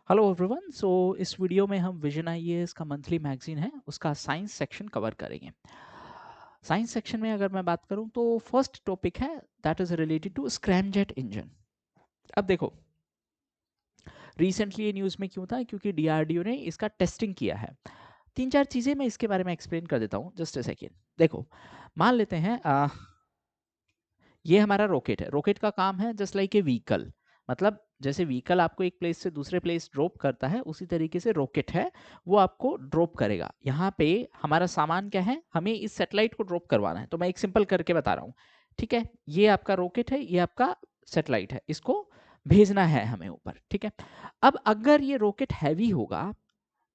Hello everyone. इस video में हम विजन आईएएस का मंथली मैगजीन है उसका साइंस सेक्शन कवर करेंगे। साइंस सेक्शन में अगर मैं बात करूं तो फर्स्ट टॉपिक है that is related to scramjet engine. अब देखो, रिसेंटली ये न्यूज़ में क्यों था, क्योंकि डीआरडीओ ने इसका टेस्टिंग किया है। तीन चार चीज़ें मैं इसके बारे में एक्सप्लेन कर देता हूँ, जस्ट अ सेकेंड। देखो, मान लेते हैं ये हमारा रॉकेट है। रॉकेट का काम है जस्ट लाइक ए व्हीकल, मतलब जैसे व्हीकल आपको एक प्लेस से दूसरे प्लेस ड्रॉप करता है, उसी तरीके से रॉकेट है वो आपको ड्रॉप करेगा। यहाँ पे हमारा सामान क्या है, हमें इस सैटेलाइट को ड्रॉप करवाना है। तो मैं एक सिंपल करके बता रहा हूँ, ठीक है। ये आपका रॉकेट है, ये आपका सैटेलाइट है, इसको भेजना है हमें ऊपर, ठीक है। अब अगर ये रॉकेट हैवी होगा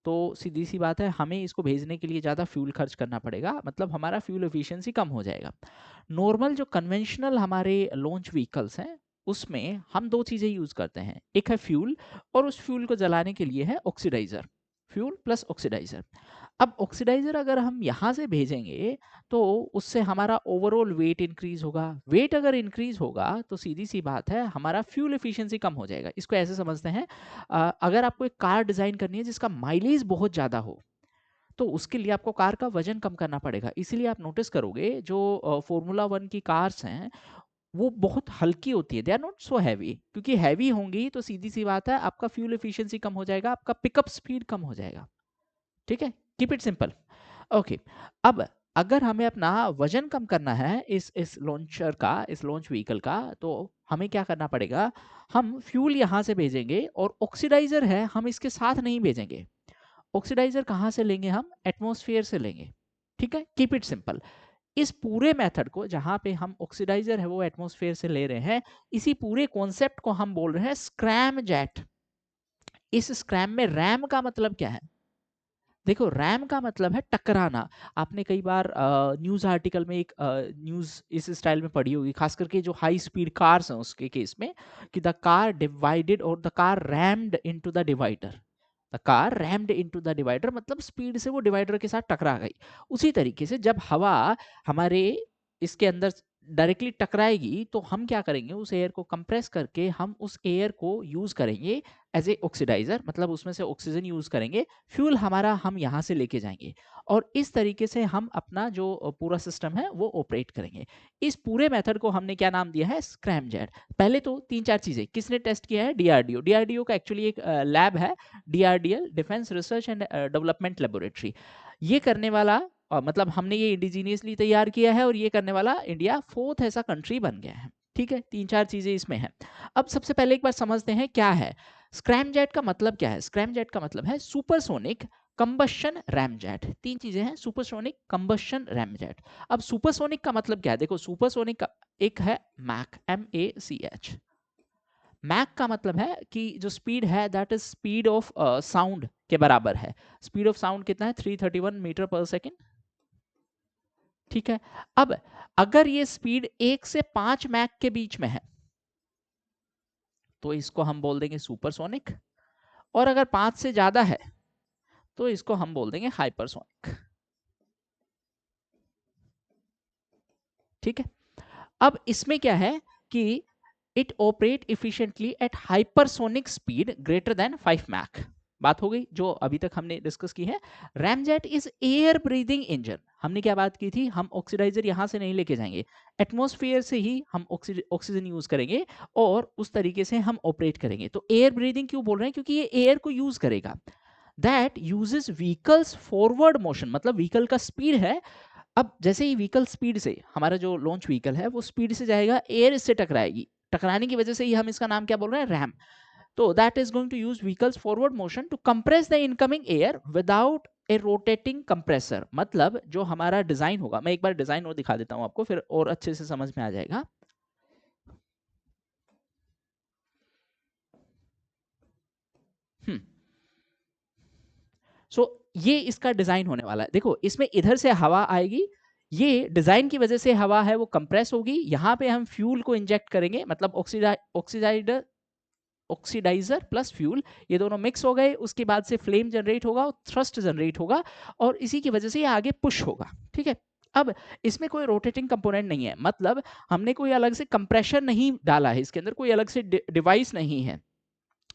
तो सीधी सी बात है, हमें इसको भेजने के लिए ज़्यादा फ्यूल खर्च करना पड़ेगा, मतलब हमारा फ्यूल एफिशिएंसी कम हो जाएगा। नॉर्मल जो कन्वेंशनल हमारे लॉन्च व्हीकल्स हैं उसमें हम दो चीज़ें यूज़ करते हैं, एक है फ्यूल और उस फ्यूल को जलाने के लिए है ऑक्सीडाइज़र। Fuel plus oxidiser. अब ऑक्सीडाइज़र अगर हम यहाँ से भेजेंगे तो उससे हमारा ओवरऑल वेट इंक्रीज होगा। वेट अगर इंक्रीज होगा तो सीधी सी बात है हमारा फ्यूल एफिशिएंसी कम हो जाएगा। इसको ऐसे समझते हैं, अगर आपको एक कार डिज़ाइन करनी है जिसका माइलेज बहुत ज़्यादा हो तो उसके लिए आपको कार का वजन कम करना पड़ेगा। इसीलिए आप नोटिस करोगे जो फॉर्मूला वन की कार्स हैं वो बहुत हल्की होती है, they are not so heavy. क्योंकि हैवी होंगी तो सीधी सी बात है आपका फ्यूल एफिशिएंसी कम हो जाएगा, आपका पिकअप स्पीड कम हो जाएगा, ठीक है। Keep it simple. ओके। अब अगर हमें अपना वजन कम करना है इस लॉन्चर का, इस लॉन्च व्हीकल का, तो हमें क्या करना पड़ेगा, हम फ्यूल यहाँ से भेजेंगे और ऑक्सीडाइजर है हम इसके साथ नहीं भेजेंगे। ऑक्सीडाइजर कहाँ से लेंगे, हम एटमॉस्फेयर से लेंगे, ठीक है। Keep it simple. इस पूरे मेथड को जहां पे हम ऑक्सीडाइजर है वो एटमॉस्फेयर से ले रहे हैं, इसी पूरे कॉन्सेप्ट को हम बोल रहे हैं स्क्रैम जेट। इस स्क्रैम में रैम का मतलब क्या है, देखो रैम का मतलब है टकराना। आपने कई बार न्यूज आर्टिकल में एक न्यूज इस स्टाइल में पढ़ी होगी, खास करके जो हाई स्पीड कार्स हैं उसके केस में, कि द कार डिवाइडेड और the car rumped into the divider. The car rumped into the divider मतलब स्पीड से वो डिवाइडर के साथ टकरा गई। उसी तरीके से जब हवा हमारे इसके अंदर डायरेक्टली टकराएगी तो हम क्या करेंगे, उस एयर को कंप्रेस करके हम उस एयर को यूज करेंगे एज ए ऑक्सीडाइजर, मतलब उसमें से ऑक्सीजन यूज करेंगे। फ्यूल हमारा हम यहाँ से लेके जाएंगे और इस तरीके से हम अपना जो पूरा सिस्टम है वो ऑपरेट करेंगे। इस पूरे मेथड को हमने क्या नाम दिया है, स्क्रैमजेट। पहले तो तीन चार चीजें किसने टेस्ट किया है, डीआरडीओ। डीआरडीओ का एक्चुअली एक लैब है, DRDL defence research and development laboratory. ये करने वाला मतलब हमने ये इंडिजीनियसली तैयार किया है और ये करने वाला इंडिया फोर्थ ऐसा कंट्री बन गया है, ठीक है। तीन चार चीजें इसमें है। अब सबसे पहले एक बार समझते हैं क्या है स्क्रैमजेट का मतलब क्या है। स्क्रैमजेट का मतलब है सुपरसोनिक कंबशन रैमजेट। तीन चीजें हैं, सुपरसोनिक कंबशन रैमजेट। अब सुपरसोनिक का मतलब क्या है, देखो सुपरसोनिक का एक है मैक, MACH। मैक का मतलब है कि जो स्पीड है that is speed of sound के बराबर है। स्पीड ऑफ साउंड कितना है, 331 मीटर पर सेकेंड, ठीक है। अब अगर ये स्पीड 1 से 5 मैक के बीच में है तो इसको हम बोल देंगे सुपरसोनिक, और अगर 5 से ज्यादा है तो इसको हम बोल देंगे हाइपरसोनिक, ठीक है। अब इसमें क्या है कि it operate efficiently at hypersonic speed greater than 5 Mach. बात हो गई जो अभी तक हमने डिस्कस की है। Ramjet is air breathing engine. हमने क्या बात की थी, हम ऑक्सीडाइजर यहां से नहीं लेके जाएंगे, एटमॉस्फेयर से ही हम ऑक्सीजन यूज करेंगे और उस तरीके से हम ऑपरेट करेंगे। तो एयर ब्रीदिंग क्यों बोल रहे हैं, क्योंकि ये एयर को यूज करेगा। That uses vehicles forward motion, मतलब व्हीकल का स्पीड है। अब जैसे ही व्हीकल स्पीड से, हमारा जो लॉन्च व्हीकल है वो स्पीड से जाएगा, एयर इससे टकराएगी, टकराने की वजह से ही हम इसका नाम क्या बोल रहे हैं, रैम। तो that is going to use vehicles forward motion to compress the incoming air without a rotating compressor. मतलब जो हमारा डिजाइन होगा, मैं एक बार डिजाइन और दिखा देता हूं आपको, फिर और अच्छे से समझ में आ जाएगा। सो ये इसका डिजाइन होने वाला है। देखो इसमें इधर से हवा आएगी, ये डिजाइन की वजह से हवा है वो कंप्रेस होगी, यहाँ पे हम फ्यूल को इंजेक्ट करेंगे, मतलब ऑक्सीडाइजर ऑक्सीडाइजर प्लस फ्यूल, ये दोनों मिक्स हो गए, उसके बाद से फ्लेम जनरेट होगा और थ्रस्ट जनरेट होगा और इसी की वजह से ये आगे पुश होगा, ठीक है। अब इसमें कोई रोटेटिंग कंपोनेंट नहीं है, मतलब हमने कोई अलग से कंप्रेशर नहीं डाला है, इसके अंदर कोई अलग से डिवाइस नहीं है।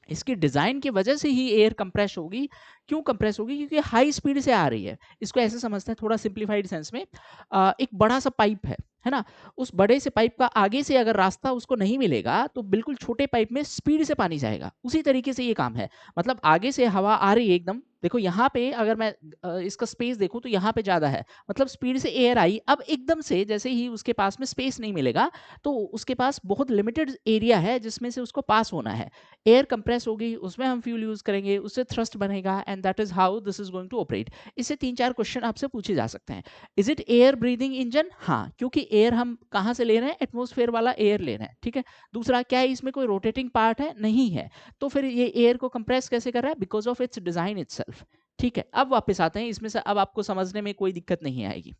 इसकी डिजाइन की वजह से ही एयर कंप्रेस होगी। क्यों कंप्रेस होगी? क्योंकि हाई स्पीड से आ रही है। इसको ऐसे समझते हैं थोड़ा सिंप्लीफाइड सेंस में, एक बड़ा सा पाइप है ना? उस बड़े से पाइप का आगे से अगर रास्ता उसको नहीं मिलेगा तो बिल्कुल छोटे पाइप में स्पीड से पानी जाएगा। उसी तरीके से ये काम है। मतलब आगे से हवा आ रही है एकदम, देखो यहाँ पे अगर मैं इसका स्पेस देखूं तो यहाँ पे ज्यादा है, मतलब स्पीड से एयर आई, अब एकदम से जैसे ही उसके पास में स्पेस नहीं मिलेगा तो उसके पास बहुत लिमिटेड एरिया है जिसमें से उसको पास होना है। एयर कंप्रेस होगी, उसमें हम फ्यूल यूज करेंगे, उससे थ्रस्ट बनेगा, and that is how this is going to operate. इससे 3-4 क्वेश्चन आपसे पूछे जा सकते हैं। Is it air breathing engine? हाँ, क्योंकि एयर हम कहाँ से ले रहे हैं? एटमोस्फेयर वाला एयर ले रहे हैं, ठीक है। दूसरा, क्या है इसमें कोई रोटेटिंग पार्ट है? नहीं है। तो फिर ये एयर को कंप्रेस कैसे कर रहा है? Because of its design itself. ठीक है, अब वापस आते हैं इसमें से, अब आपको समझने में कोई दिक्कत नहीं आएगी।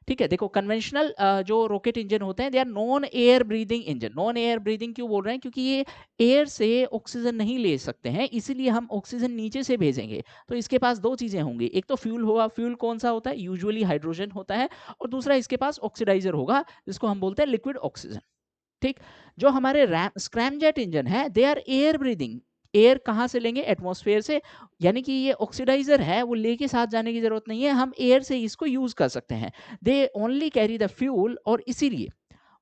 ठीक है, देखो कन्वेंशनल जो रॉकेट इंजन होते हैं they are non air breathing engine. Non air breathing क्यों बोल रहे हैं? क्योंकि ये एयर से ऑक्सीजन नहीं ले सकते हैं, इसीलिए हम ऑक्सीजन नीचे से भेजेंगे। तो इसके पास दो चीजें होंगी, एक तो फ्यूल होगा, फ्यूल कौन सा होता है? यूजुअली हाइड्रोजन होता है, और दूसरा इसके पास ऑक्सीडाइजर होगा जिसको हम बोलते हैं लिक्विड ऑक्सीजन। ठीक, जो हमारे स्क्रैमजेट इंजन है they are air breathing. Air कहाँ से लेंगे? एटमॉस्फेयर से। यानी कि ये ऑक्सीडाइजर है, वो लेके साथ जाने की जरूरत नहीं है, हम एयर से इसको यूज कर सकते हैं। They only carry the fuel, और इसीलिए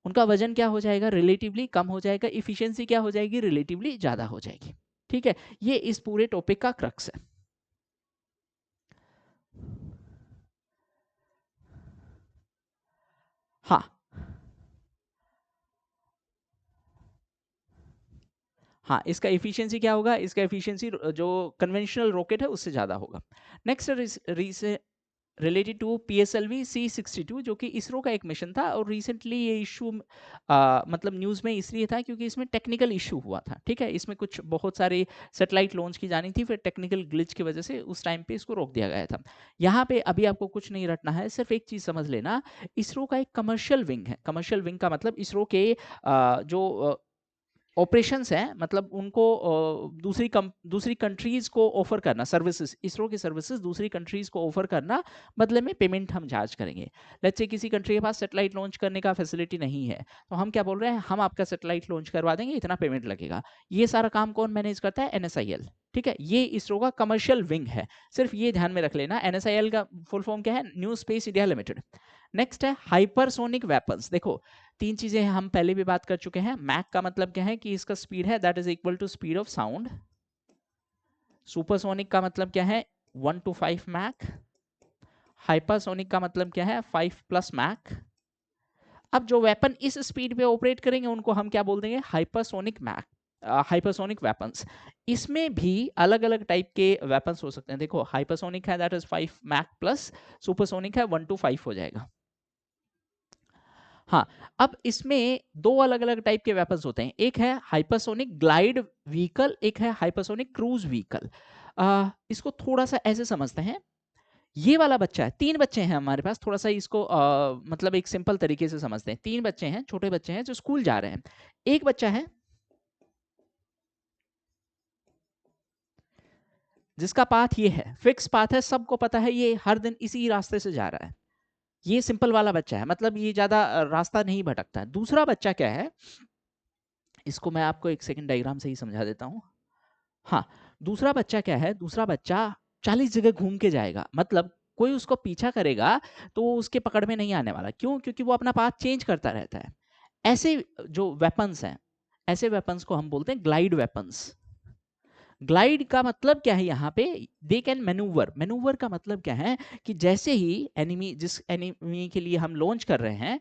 उनका वजन क्या हो जाएगा? रिलेटिवली कम हो जाएगा, इफिशियंसी क्या हो जाएगी? रिलेटिवली ज्यादा हो जाएगी। ठीक है, ये इस पूरे टॉपिक का क्रक्स है। हाँ हाँ, इसका एफिशिएंसी क्या होगा? इसका एफिशिएंसी जो कन्वेंशनल रॉकेट है उससे ज़्यादा होगा। Next related to PSLV C62, जो कि इसरो का एक मिशन था, और रिसेंटली ये इशू मतलब न्यूज़ में इसलिए था क्योंकि इसमें टेक्निकल इशू हुआ था। ठीक है, इसमें कुछ बहुत सारे सैटेलाइट लॉन्च की जानी थी, फिर टेक्निकल ग्लिच की वजह से उस टाइम पे इसको रोक दिया गया था। यहाँ पे अभी आपको कुछ नहीं रटना है, सिर्फ एक चीज़ समझ लेना, इसरो का एक कमर्शियल विंग है। कमर्शियल विंग का मतलब इसरो के जो ऑपरेशंस हैं, मतलब उनको दूसरी कंट्रीज को ऑफर करना, सर्विसेज, इसरो की सर्विसेज दूसरी कंट्रीज को ऑफर करना, बदले में पेमेंट हम चार्ज करेंगे। लेट्स से किसी कंट्री के पास सैटेलाइट लॉन्च करने का फैसिलिटी नहीं है, तो हम क्या बोल रहे हैं? हम आपका सैटेलाइट लॉन्च करवा देंगे, इतना पेमेंट लगेगा। ये सारा काम कौन मैनेज करता है? NSIL। ठीक है, ये इसरो का कमर्शियल विंग है, सिर्फ ये ध्यान में रख लेना। NSIL का फुल फॉर्म क्या है? New space India limited. Next है हाइपरसोनिक वेपन्स। देखो, तीन चीजें हम पहले भी बात कर चुके हैं। मैक का मतलब क्या है? कि इसका स्पीड है that is equal to speed of sound. Supersonic का मतलब क्या है? 1 to 5 मैक। हाइपरसोनिक का मतलब क्या है? 5 प्लस मैक। अब जो वेपन इस स्पीड पे ऑपरेट करेंगे उनको हम क्या बोल देंगे? Hypersonic Mach, hypersonic weapons. इसमें भी अलग अलग टाइप के वेपन्स हो सकते हैं। देखो, हाइपरसोनिक है that is 5 Mach plus, supersonic है 1 to 5 हो जाएगा। हाँ, अब इसमें दो अलग अलग टाइप के वेपन्स होते हैं, एक है हाइपरसोनिक ग्लाइड व्हीकल, एक है हाइपरसोनिक क्रूज व्हीकल। इसको थोड़ा सा ऐसे समझते हैं, ये वाला बच्चा है, तीन बच्चे हैं हमारे पास, थोड़ा सा इसको मतलब एक सिंपल तरीके से समझते हैं। तीन बच्चे हैं, छोटे बच्चे हैं जो स्कूल जा रहे हैं। एक बच्चा है जिसका पाथ ये है, फिक्स पाथ है, सबको पता है, ये हर दिन इसी रास्ते से जा रहा है। ये सिंपल वाला बच्चा है, मतलब ये ज्यादा रास्ता नहीं भटकता है। दूसरा बच्चा क्या है, इसको मैं आपको एक सेकंड डायग्राम से ही समझा देता हूँ। हाँ, दूसरा बच्चा क्या है? दूसरा बच्चा 40 जगह घूम के जाएगा, मतलब कोई उसको पीछा करेगा तो वो उसके पकड़ में नहीं आने वाला। क्यों? क्योंकि वो अपना पाथ चेंज करता रहता है। ऐसे जो वेपन्स हैं, ऐसे वेपन्स को हम बोलते हैं ग्लाइड वेपन्स। ग्लाइड का मतलब क्या है यहाँ पे? They can manoeuvre. मैन्यूवर का मतलब क्या है? कि जैसे ही एनिमी, जिस एनिमी के लिए हम लॉन्च कर रहे हैं,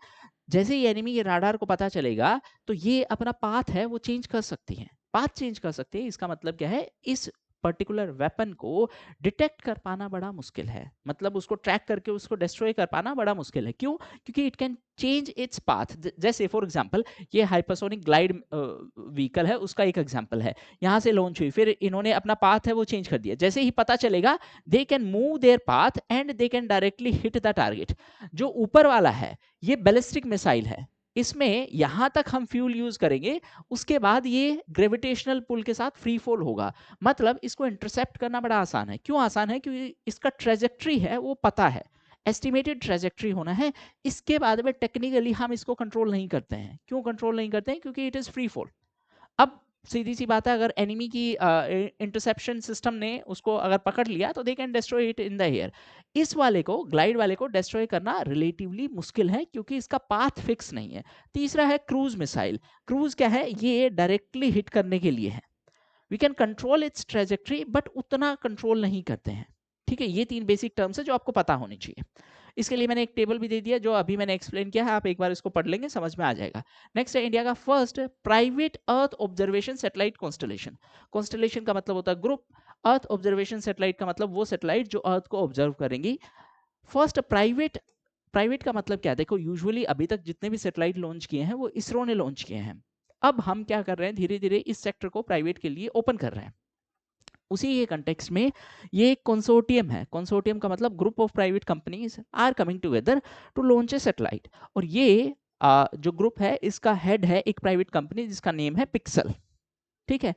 जैसे ही एनिमी के राडार को पता चलेगा तो ये अपना पाथ है वो चेंज कर सकती है, पाथ चेंज कर सकते हैं। इसका मतलब क्या है? इस पर्टिकुलर वेपन को डिटेक्ट कर पाना बड़ा मुश्किल है, मतलब उसको ट्रैक करके उसको डिस्ट्रॉय कर पाना बड़ा मुश्किल है। क्यों? क्योंकि it can change its path. जैसे फॉर एग्जांपल ये हाइपरसोनिक ग्लाइड व्हीकल है, उसका एक एग्जांपल है। यहाँ से लॉन्च हुई, फिर इन्होंने अपना पाथ है वो चेंज कर दिया। जैसे ही पता चलेगा they can move there path and they can directly hit the target. जो ऊपर वाला है ये बैलिस्टिक मिसाइल है, इसमें यहां तक हम फ्यूल यूज करेंगे, उसके बाद ये ग्रेविटेशनल पुल के साथ फ्री फॉल होगा। मतलब इसको इंटरसेप्ट करना बड़ा आसान है। क्यों आसान है? क्योंकि इसका ट्रेजेक्ट्री है वो पता है, एस्टिमेटेड ट्रेजेक्ट्री होना है। इसके बाद में टेक्निकली हम इसको कंट्रोल नहीं करते हैं। क्यों कंट्रोल नहीं करते हैं? क्योंकि इट इज फ्री फॉल। अब सीधी सी बात है, अगर एनिमी की इंटरसेप्शन सिस्टम ने उसको अगर पकड़ लिया तो they can destroy it in the air. इस वाले को, ग्लाइड वाले को डिस्ट्रॉय करना रिलेटिवली मुश्किल है क्योंकि इसका पाथ फिक्स नहीं है। तीसरा है क्रूज मिसाइल। क्रूज क्या है, ये डायरेक्टली हिट करने के लिए है। We can control its trajectory but उतना कंट्रोल नहीं करते हैं। ठीक है, ये 3 बेसिक टर्म्स है जो आपको पता होनी चाहिए। इसके लिए मैंने एक टेबल भी दे दिया जो अभी मैंने एक्सप्लेन किया है, आप एक बार इसको पढ़ लेंगे, समझ में आ जाएगा। नेक्स्ट है इंडिया का first private earth observation satellite constellation. Constellation का मतलब होता है ग्रुप, अर्थ ऑब्जर्वेशन सैटेलाइट का मतलब वो सैटेलाइट जो अर्थ को ऑब्जर्व करेंगी। फर्स्ट प्राइवेट, प्राइवेट का मतलब क्या है, देखो यूजुअली अभी तक जितने भी सैटेलाइट लॉन्च किए हैं वो इसरो ने लॉन्च किए हैं। अब हम क्या कर रहे हैं, धीरे धीरे इस सेक्टर को प्राइवेट के लिए ओपन कर रहे हैं। उसी के कंटेक्स्ट में ये एक कंसोर्टियम है। कंसोर्टियम का मतलब group of private companies are coming together to launch a satellite. और ये जो ग्रुप है इसका हेड है एक प्राइवेट कंपनी जिसका नेम है पिक्सल। ठीक है,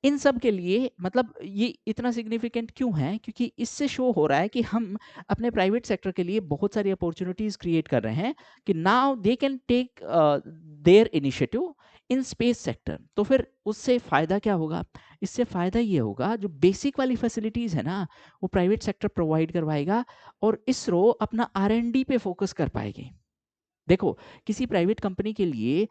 इन सब के लिए मतलब ये इतना सिग्निफिकेंट क्यों है, क्योंकि इससे शो हो रहा है कि हम अपने प्राइवेट सेक्टर के लिए बहुत सारी अपॉर्चुनिटीज क्रिएट कर रहे हैं कि now they can take their initiative in space sector. तो फिर उससे फायदा क्या होगा, इससे फायदा ये होगा जो बेसिक वाली फैसिलिटीज है ना वो प्राइवेट सेक्टर प्रोवाइड करवाएगा और इसरो अपना R&D पे फोकस कर पाएगी। देखो किसी प्राइवेट कंपनी के लिए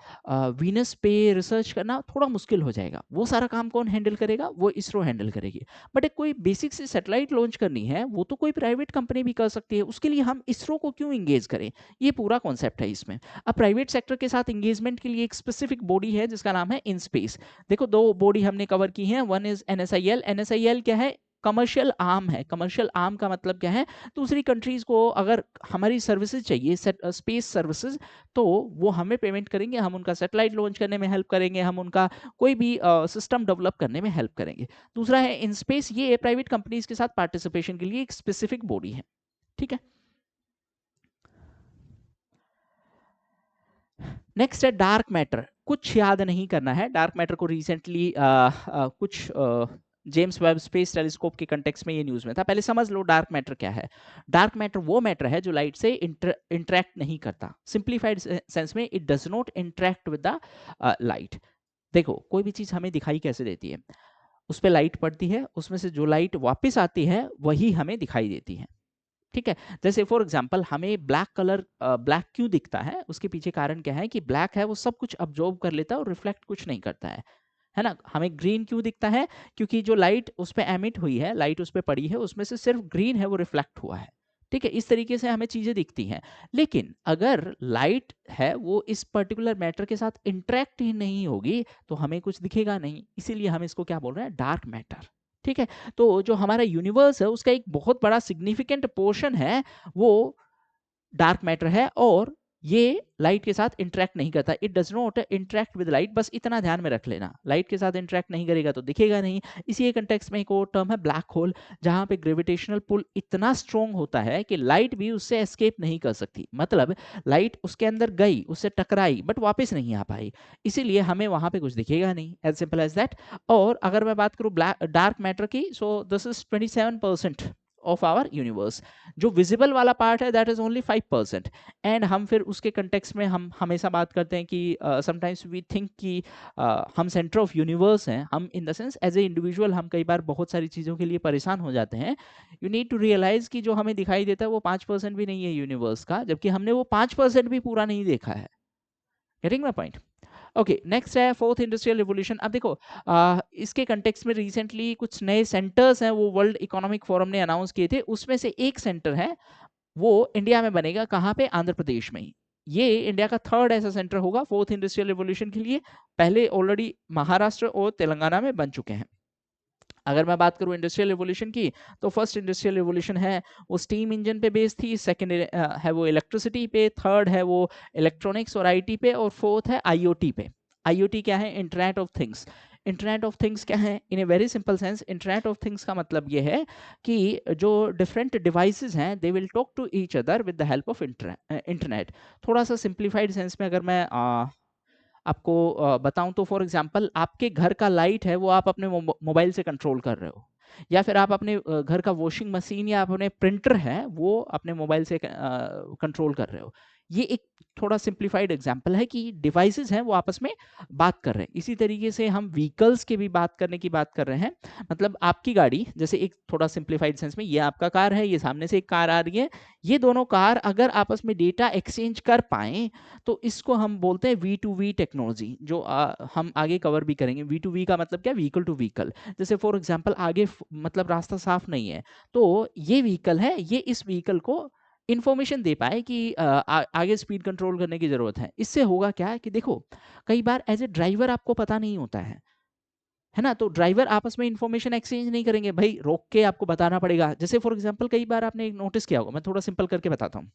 वीनस पे रिसर्च करना थोड़ा मुश्किल हो जाएगा, वो सारा काम कौन हैंडल करेगा, वो इसरो हैंडल करेगी। बट एक कोई बेसिक सी सैटेलाइट लॉन्च करनी है वो तो कोई प्राइवेट कंपनी भी कर सकती है, उसके लिए हम इसरो को क्यों इंगेज करें, ये पूरा कॉन्सेप्ट है इसमें। अब प्राइवेट सेक्टर के साथ इंगेजमेंट के लिए एक स्पेसिफिक बॉडी है जिसका नाम है इन स्पेस। देखो 2 बॉडी हमने कवर की है, वन इज NSIL। NSIL क्या है, कमर्शियल आर्म है। कमर्शियल आर्म का मतलब क्या है, दूसरी कंट्रीज को अगर हमारी सर्विसेज चाहिए, स्पेस सर्विसेज, तो वो हमें पेमेंट करेंगे, हम उनका सैटेलाइट लॉन्च करने में हेल्प करेंगे, हम उनका कोई भी सिस्टम डेवलप करने में हेल्प करेंगे। दूसरा है इन स्पेस, ये प्राइवेट कंपनीज के साथ पार्टिसिपेशन के लिए एक स्पेसिफिक बॉडी है। ठीक है, नेक्स्ट है डार्क मैटर। कुछ याद नहीं करना है, डार्क मैटर को रिसेंटली कुछ जेम्स वेब स्पेस टेलीस्कोप के कंटेक्स्ट में ये न्यूज में था। पहले समझ लो डार्क मैटर क्या है। डार्क मैटर वो मैटर है जो लाइट से इंटरेक्ट नहीं करता। सिंप्लीफाइड सेंस में it does not interact with the light. देखो कोई भी चीज हमें दिखाई कैसे देती है, उस पर लाइट पड़ती है, उसमें से जो लाइट वापस आती है वही हमें दिखाई देती है। ठीक है, जैसे फॉर एग्जांपल हमें ब्लैक कलर ब्लैक क्यों दिखता है, उसके पीछे कारण क्या है कि ब्लैक है वो सब कुछ अब्जॉर्ब कर लेता है और रिफ्लेक्ट कुछ नहीं करता है ना। हमें ग्रीन क्यों दिखता है, क्योंकि जो लाइट उस पर एमिट हुई है, लाइट उस पर पड़ी है, उसमें से सिर्फ ग्रीन है वो रिफ्लेक्ट हुआ है। ठीक है, इस तरीके से हमें चीजें दिखती हैं। लेकिन अगर लाइट है वो इस पर्टिकुलर मैटर के साथ इंटरेक्ट ही नहीं होगी तो हमें कुछ दिखेगा नहीं, इसीलिए हम इसको क्या बोल रहे हैं, डार्क मैटर। ठीक है, तो जो हमारा यूनिवर्स है उसका एक बहुत बड़ा सिग्निफिकेंट पोर्शन है वो डार्क मैटर है और ये लाइट के साथ इंटरेक्ट नहीं करता। It does not interact with light, बस इतना ध्यान में रख लेना, लाइट के साथ इंटरेक्ट नहीं करेगा तो दिखेगा नहीं। इसी कंटेक्स्ट में एक और टर्म है ब्लैक होल, जहां पे ग्रेविटेशनल पुल इतना स्ट्रॉन्ग होता है कि लाइट भी उससे एस्केप नहीं कर सकती। मतलब लाइट उसके अंदर गई, उससे टकराई, बट वापस नहीं आ पाई, इसीलिए हमें वहां पे कुछ दिखेगा नहीं, एज सिंपल एज दैट। और अगर मैं बात करूं डार्क मैटर की, so this is 27% of our universe. जो विजिबल वाला पार्ट है दैट इज ओनली 5%। एंड हम फिर उसके कंटेक्स्ट में हम हमेशा बात करते हैं कि समटाइम्स वी थिंक कि हम सेंटर ऑफ यूनिवर्स हैं। हम in the sense as a individual हम कई बार बहुत सारी चीज़ों के लिए परेशान हो जाते हैं। यू नीड टू रियलाइज कि जो हमें दिखाई देता है वो 5% भी नहीं है यूनिवर्स का, जबकि हमने वो 5% भी पूरा नहीं देखा है। Getting my point? Okay, next है फोर्थ इंडस्ट्रियल रिवोल्यूशन। अब देखो इसके कंटेक्स्ट में रिसेंटली कुछ नए सेंटर्स हैं वो वर्ल्ड इकोनॉमिक फोरम ने अनाउंस किए थे, उसमें से एक सेंटर है वो इंडिया में बनेगा। कहाँ पे? आंध्र प्रदेश में ही। ये इंडिया का थर्ड ऐसा सेंटर होगा फोर्थ इंडस्ट्रियल रिवोल्यूशन के लिए। पहले ऑलरेडी महाराष्ट्र और तेलंगाना में बन चुके हैं। अगर मैं बात करूं इंडस्ट्रियल रिवोल्यूशन की, तो फर्स्ट इंडस्ट्रियल रिवोल्यूशन है वो स्टीम इंजन पे बेस्ड थी, सेकंड है वो इलेक्ट्रिसिटी पे, थर्ड है वो इलेक्ट्रॉनिक्स और आईटी पे, और फोर्थ है आईओटी पे। आईओटी क्या है? Internet of things. Internet of things क्या है? In a very simple sense, internet of things का मतलब ये है कि जो डिफरेंट डिवाइसेस हैं they will talk to each other with the help of internet. थोड़ा सा सिंप्लीफाइड सेंस में अगर मैं आपको बताऊं तो फॉर एग्जांपल आपके घर का लाइट है वो आप अपने मोबाइल से कंट्रोल कर रहे हो, या फिर आप अपने घर का वॉशिंग मशीन या अपने प्रिंटर है वो अपने मोबाइल से कंट्रोल कर रहे हो। ये एक थोड़ा सिंप्लीफाइड एग्जांपल है कि डिवाइसेस हैं वो आपस में बात कर रहे हैं। इसी तरीके से हम व्हीकल्स के भी बात करने की बात कर रहे हैं। मतलब आपकी गाड़ी, जैसे एक थोड़ा सिंप्लीफाइड सेंस में, ये आपका कार है, ये सामने से एक कार आ रही है, ये दोनों कार अगर आपस में डेटा एक्सचेंज कर पाएँ तो इसको हम बोलते हैं V2V टेक्नोलॉजी, जो हम आगे कवर भी करेंगे। V2V का मतलब क्या? Vehicle to vehicle. जैसे फॉर एग्जांपल आगे मतलब रास्ता साफ नहीं है, तो ये व्हीकल है, ये इस व्हीकल को इन्फॉर्मेशन दे पाए कि आगे स्पीड कंट्रोल करने की ज़रूरत है। इससे होगा क्या कि देखो, कई बार एज़ ए ड्राइवर आपको पता नहीं होता है ना? तो ड्राइवर आपस में इन्फॉर्मेशन एक्सचेंज नहीं करेंगे, भई रोक के आपको बताना पड़ेगा। जैसे फॉर एग्ज़ाम्पल कई बार आपने एक नोटिस किया होगा, मैं थोड़ा सिंपल करके बताता हूँ।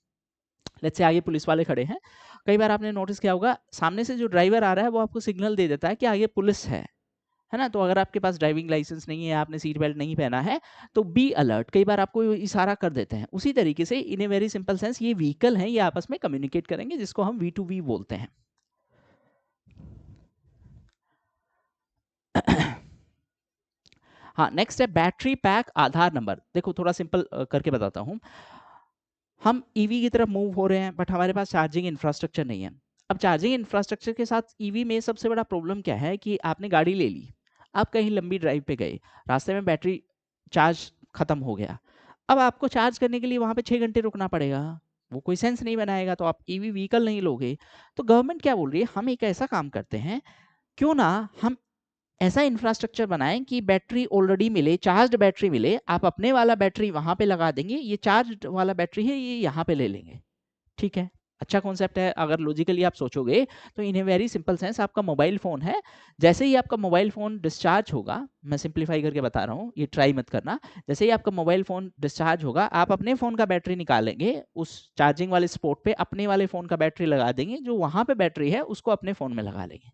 लेट्स से आगे पुलिस वाले खड़े हैं, कई बार आपने नोटिस किया होगा, सामने से जो ड्राइवर आ रहा है वो आपको सिग्नल दे देता है कि आगे पुलिस है ना? तो अगर आपके पास ड्राइविंग लाइसेंस नहीं है, आपने सीट बेल्ट नहीं पहना है, तो बी अलर्ट, कई बार आपको इशारा कर देते हैं। उसी तरीके से इन ए वेरी सिंपल सेंस ये व्हीकल हैं, ये आपस में कम्युनिकेट करेंगे, जिसको हम V2V बोलते हैं। हाँ, नेक्स्ट है बैटरी पैक आधार नंबर। देखो थोड़ा सिंपल करके बताता हूँ। हम ईवी की तरफ मूव हो रहे हैं, बट हमारे पास चार्जिंग इंफ्रास्ट्रक्चर नहीं है। अब चार्जिंग इंफ्रास्ट्रक्चर के साथ ईवी में सबसे बड़ा प्रॉब्लम क्या है कि आपने गाड़ी ले ली, आप कहीं लंबी ड्राइव पे गए, रास्ते में बैटरी चार्ज खत्म हो गया, अब आपको चार्ज करने के लिए वहाँ पे 6 घंटे रुकना पड़ेगा, वो कोई सेंस नहीं बनाएगा, तो आप ईवी व्हीकल नहीं लोगे। तो गवर्नमेंट क्या बोल रही है, हम एक ऐसा काम करते हैं, क्यों ना हम ऐसा इंफ्रास्ट्रक्चर बनाएं कि बैटरी ऑलरेडी मिले, चार्ज्ड बैटरी मिले, आप अपने वाला बैटरी वहाँ पे लगा देंगे, ये चार्ज्ड वाला बैटरी है, ये यहाँ पे ले लेंगे। ठीक है, अच्छा कॉन्सेप्ट है। अगर लॉजिकली आप सोचोगे तो इन ए वेरी सिंपल सेंस, आपका मोबाइल फ़ोन है, जैसे ही आपका मोबाइल फ़ोन डिस्चार्ज होगा, मैं सिंप्लीफाई करके बता रहा हूँ, ये ट्राई मत करना। जैसे ही आपका मोबाइल फ़ोन डिस्चार्ज होगा, आप अपने फ़ोन का बैटरी निकालेंगे, उस चार्जिंग वाले स्पॉट पे अपने वाले फ़ोन का बैटरी लगा देंगे, जो वहाँ पे बैटरी है उसको अपने फ़ोन में लगा लेंगे।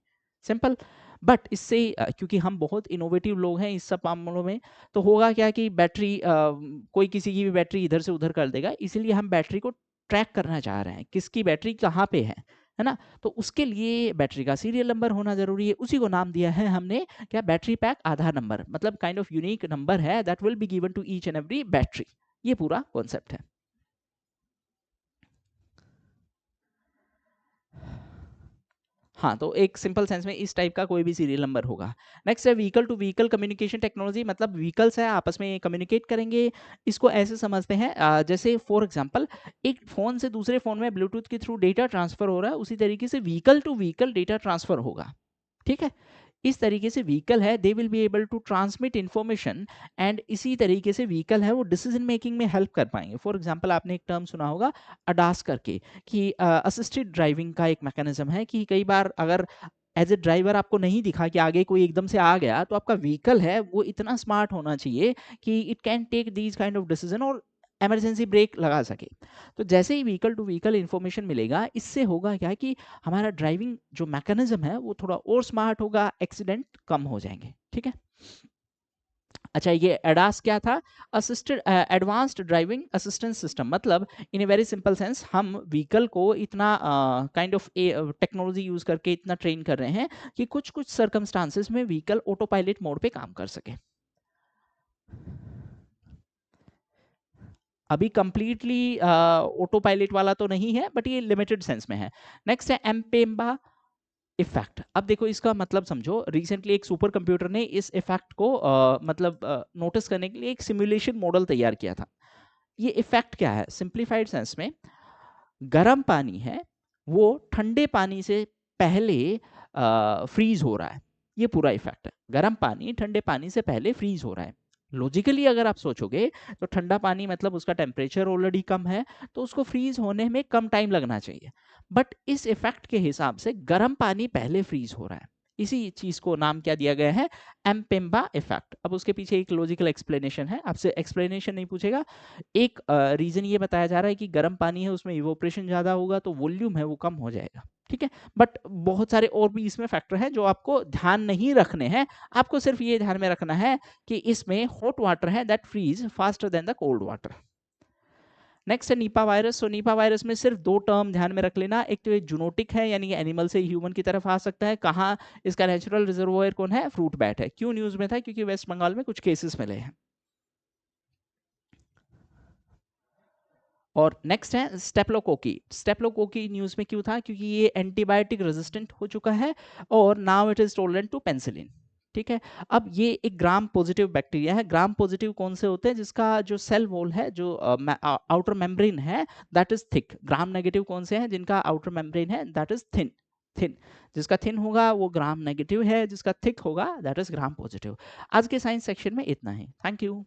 सिंपल। बट इससे क्योंकि हम बहुत इनोवेटिव लोग हैं इस सब मामलों में, तो होगा क्या कि बैटरी कोई किसी की भी बैटरी इधर से उधर कर देगा, इसीलिए हम बैटरी को ट्रैक करना चाह रहे हैं, किसकी बैटरी कहाँ पे है ना? तो उसके लिए बैटरी का सीरियल नंबर होना ज़रूरी है, उसी को नाम दिया है हमने क्या, बैटरी पैक आधार नंबर, मतलब काइंड ऑफ यूनिक नंबर है that will be given to each and every battery. ये पूरा कॉन्सेप्ट है। हाँ, तो एक सिंपल सेंस में इस टाइप का कोई भी सीरियल नंबर होगा। नेक्स्ट है vehicle to vehicle communication technology, मतलब व्हीकल्स है आपस में कम्युनिकेट करेंगे। इसको ऐसे समझते हैं जैसे फॉर एग्जांपल एक फ़ोन से दूसरे फ़ोन में ब्लूटूथ के थ्रू डेटा ट्रांसफ़र हो रहा है, उसी तरीके से vehicle to vehicle data transfer होगा। ठीक है? इस तरीके से व्हीकल है, they will be able to transmit information, and इसी तरीके से व्हीकल है वो डिसीजन मेकिंग में हेल्प कर पाएंगे। फॉर एग्जांपल आपने एक टर्म सुना होगा अडास करके, कि असिस्टेड ड्राइविंग का एक मैकेनिज्म है कि कई बार अगर एज ए ड्राइवर आपको नहीं दिखा कि आगे कोई एकदम से आ गया, तो आपका व्हीकल है वो इतना स्मार्ट होना चाहिए कि it can take these kind of decision और इमरजेंसी ब्रेक लगा सके। तो जैसे ही व्हीकल टू व्हीकल इन्फॉर्मेशन मिलेगा, इससे होगा क्या कि हमारा ड्राइविंग जो मैकेनिज्म है वो थोड़ा और स्मार्ट होगा, एक्सीडेंट कम हो जाएंगे। ठीक है। अच्छा, ये एडास क्या था? Assisted advanced driving assistance system, मतलब इन ए वेरी सिंपल सेंस हम व्हीकल को इतना काइंड ऑफ टेक्नोलॉजी यूज करके इतना ट्रेन कर रहे हैं कि कुछ कुछ सर्कमस्टांसेस में व्हीकल ऑटो पायलट मोड पे काम कर सके। अभी कंप्लीटली ऑटो पायलट वाला तो नहीं है, बट ये लिमिटेड सेंस में है। नेक्स्ट है एम्पेम्बा इफेक्ट। अब देखो इसका मतलब समझो, रिसेंटली एक सुपर कंप्यूटर ने इस इफेक्ट को मतलब नोटिस करने के लिए एक सिमुलेशन मॉडल तैयार किया था। ये इफेक्ट क्या है? सिंप्लीफाइड सेंस में, गर्म पानी है वो ठंडे पानी से पहले फ्रीज हो रहा है। ये पूरा इफेक्ट है, गर्म पानी ठंडे पानी से पहले फ्रीज हो रहा है। लॉजिकली अगर आप सोचोगे तो ठंडा पानी मतलब उसका टेम्परेचर ऑलरेडी कम है, तो उसको फ्रीज होने में कम टाइम लगना चाहिए। बट इस इफेक्ट के हिसाब से गर्म पानी पहले फ्रीज हो रहा है। इसी चीज को नाम क्या दिया गया है? एम्पेम्बा इफेक्ट। अब उसके पीछे एक लॉजिकल एक्सप्लेनेशन है, आपसे एक्सप्लेनेशन नहीं पूछेगा, एक रीजन ये बताया जा रहा है कि गर्म पानी है उसमें इवोपरेशन ज्यादा होगा, तो वॉल्यूम है वो कम हो जाएगा। ठीक है। बट बहुत सारे और भी इसमें फैक्टर हैं जो आपको ध्यान नहीं रखने हैं, आपको सिर्फ ये ध्यान में रखना है कि इसमें हॉट वाटर है that freeze faster than the cold water. Next है Nipah virus. So Nipah virus में सिर्फ दो टर्म ध्यान में रख लेना, एक तो ये जूनोटिक है, यानी कि एनिमल से ह्यूमन की तरफ आ सकता है। कहाँ इसका नेचुरल रिजर्वोयर कौन है? फ्रूट बैट है। क्यों न्यूज में था? क्योंकि वेस्ट बंगाल में कुछ केसेस मिले हैं। और नेक्स्ट है स्टेप्लोकोकी। स्टेप्लोकोकी न्यूज़ में क्यों था? क्योंकि ये एंटीबायोटिक रेजिस्टेंट हो चुका है और now it is tolerant to penicillin. ठीक है, अब ये एक ग्राम पॉजिटिव बैक्टीरिया है। ग्राम पॉजिटिव कौन से होते हैं? जिसका जो सेल वॉल है, जो आउटर मेम्ब्रेन है, that is thick. Gram negative कौन से हैं? जिनका आउटर मेम्ब्रेन है दैट इज थिन। थिन, जिसका थिन होगा वो ग्राम नेगेटिव है, जिसका थिक होगा दैट इज ग्राम पॉजिटिव। आज के साइंस सेक्शन में इतना ही। Thank you.